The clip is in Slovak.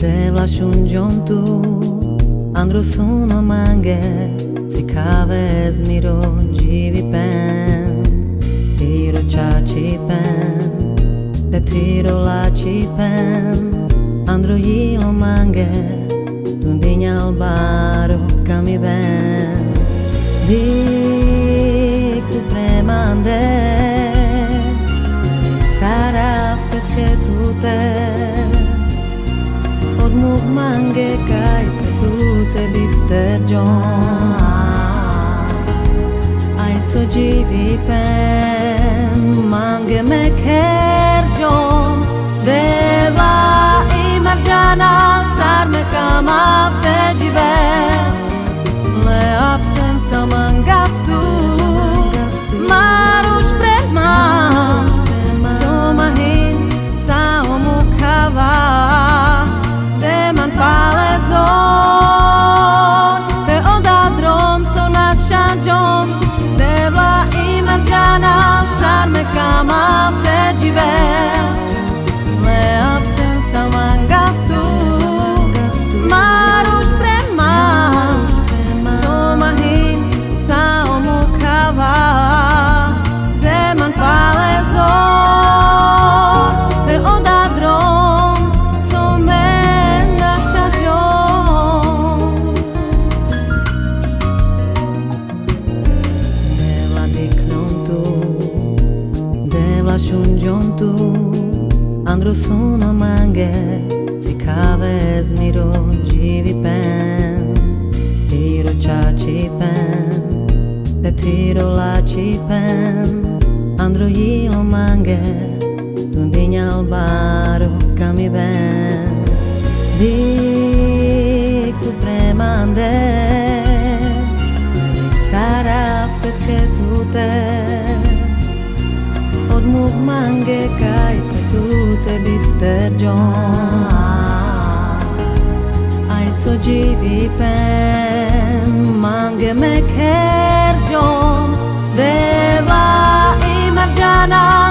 Devla shunjon tu Andro suno mange Si kave zmiro Gjivi pen Tiro chachi pen Te tiro lachi pen Andro jilo mange Tundinya albaro Kami ben Dik tu premande Saraf peske tute Od mug mange kaj petute bister John Aj so živi pen mange me ker John Deva I marjana sar me kamav te jive Le absenza mangaftu Marush prema Somahin sa omukava Te odadrom so naša džom Devla I marjana sar me kamav te žive Le absenca mangaftu Marush prema Somahin sa omukava Deman pale zor Te odadrom so me shunjon tu Andro suno mange Si kave zmiro Gjivi pen Tiro chachi pen Te tiro lachi pen Andro jilo mange Tundinya albaro Kami ben Dik tu premande Saraf peske tute Od mug mange kaj petute bister John Aj so živi pen mange me ker John Deva I marjana